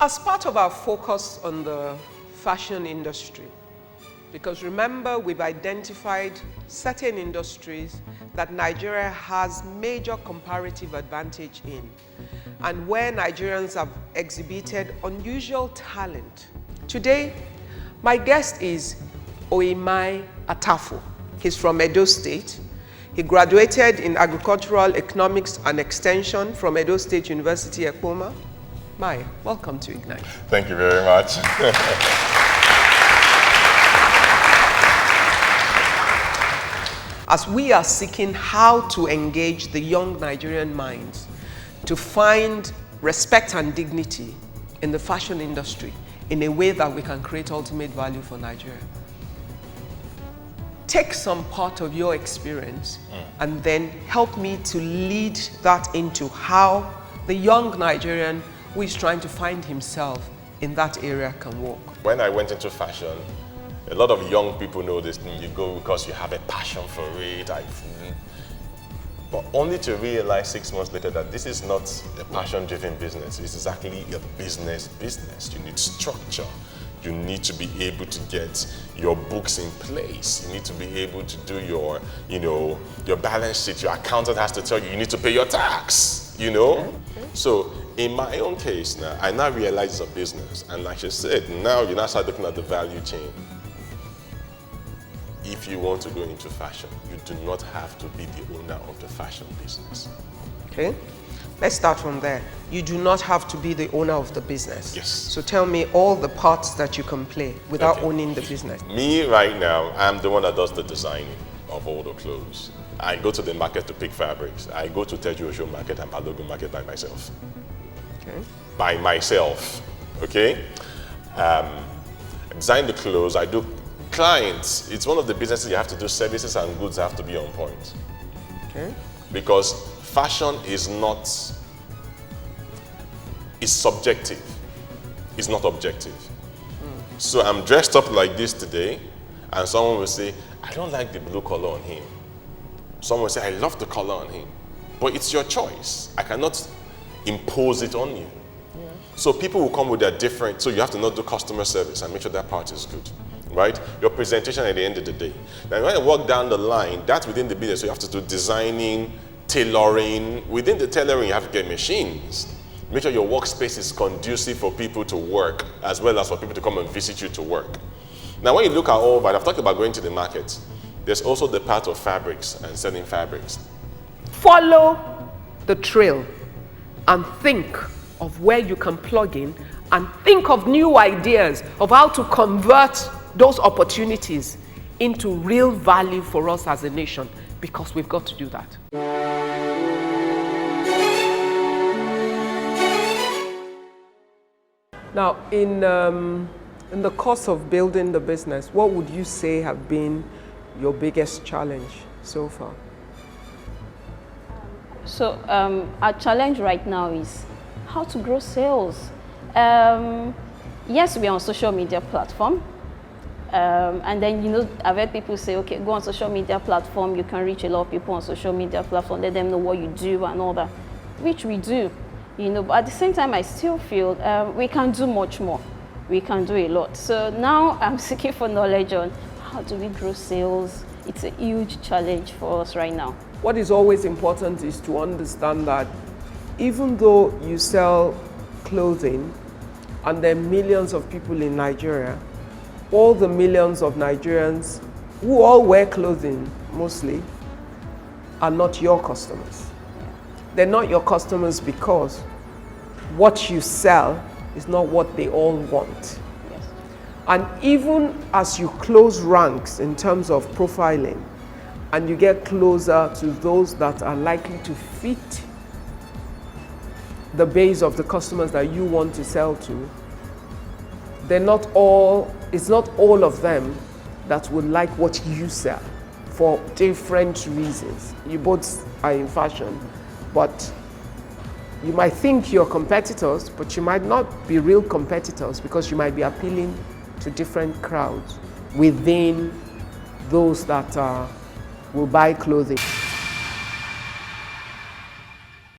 As part of our focus on the fashion industry, because remember, we've identified certain industries that Nigeria has major comparative advantage in, and where Nigerians have exhibited unusual talent. Today, my guest is Oimai Atafo. He's from Edo State. He graduated in Agricultural Economics and Extension from Edo State University, Ekpoma. Mai, welcome to Ignite. Thank you very much. As we are seeking how to engage the young Nigerian minds to find respect and dignity in the fashion industry in a way that we can create ultimate value for Nigeria. Take some part of your experience and then help me to lead that into how the young Nigerian who is trying to find himself in that area can walk. When I went into fashion, a lot of young people know this thing. You go because you have a passion for it. But only to realize 6 months later that this is not a passion-driven business. It's exactly a business. You need structure. You need to be able to get your books in place. You need to be able to do your balance sheet. Your accountant has to tell you need to pay your tax, Okay. So in my own case now, I now realize it's a business. And like you said, now you now start looking at the value chain. If you want to go into fashion, you do not have to be the owner of the fashion business. Okay, let's start from there. You do not have to be the owner of the business. Yes. So tell me all the parts that you can play without owning the business. Me right now, I'm the one that does the designing of all the clothes. I go to the market to pick fabrics. I go to Teju Osho market and Balogun market by myself. Okay. By myself, okay? Design the clothes, I do clients. It's one of the businesses you have to do services and goods have to be on point. Okay. Because fashion is subjective. It's not objective. So I'm dressed up like this today and someone will say, I don't like the blue color on him. Someone will say, I love the color on him. But it's your choice. I cannot impose it on you. Yeah. So people will come with their different, so you have to not do customer service and make sure that part is good. Right? Your presentation at the end of the day. Now, when you walk down the line, that's within the business. So you have to do designing, tailoring. Within the tailoring, you have to get machines. Make sure your workspace is conducive for people to work, as well as for people to come and visit you to work. Now, when you look at all that, I've talked about going to the market. There's also the part of fabrics and selling fabrics. Follow the trail and think of where you can plug in and think of new ideas of how to convert those opportunities into real value for us as a nation, because we've got to do that. Now, in the course of building the business, what would you say have been your biggest challenge so far? So our challenge right now is how to grow sales. Yes, we're on social media platform. And then, I've heard people say, okay, go on social media platform, you can reach a lot of people on social media platform, let them know what you do and all that, which we do, but at the same time, I still feel we can do much more. We can do a lot. So now I'm seeking for knowledge on how do we grow sales. It's a huge challenge for us right now. What is always important is to understand that even though you sell clothing and there are millions of people in Nigeria, all the millions of Nigerians who all wear clothing mostly are not your customers. They're not your customers because what you sell is not what they all want. Yes. And even as you close ranks in terms of profiling and you get closer to those that are likely to fit the base of the customers that you want to sell to, it's not all of them that would like what you sell for different reasons. You both are in fashion, but you might think you're competitors, but you might not be real competitors because you might be appealing to different crowds within those that will buy clothing.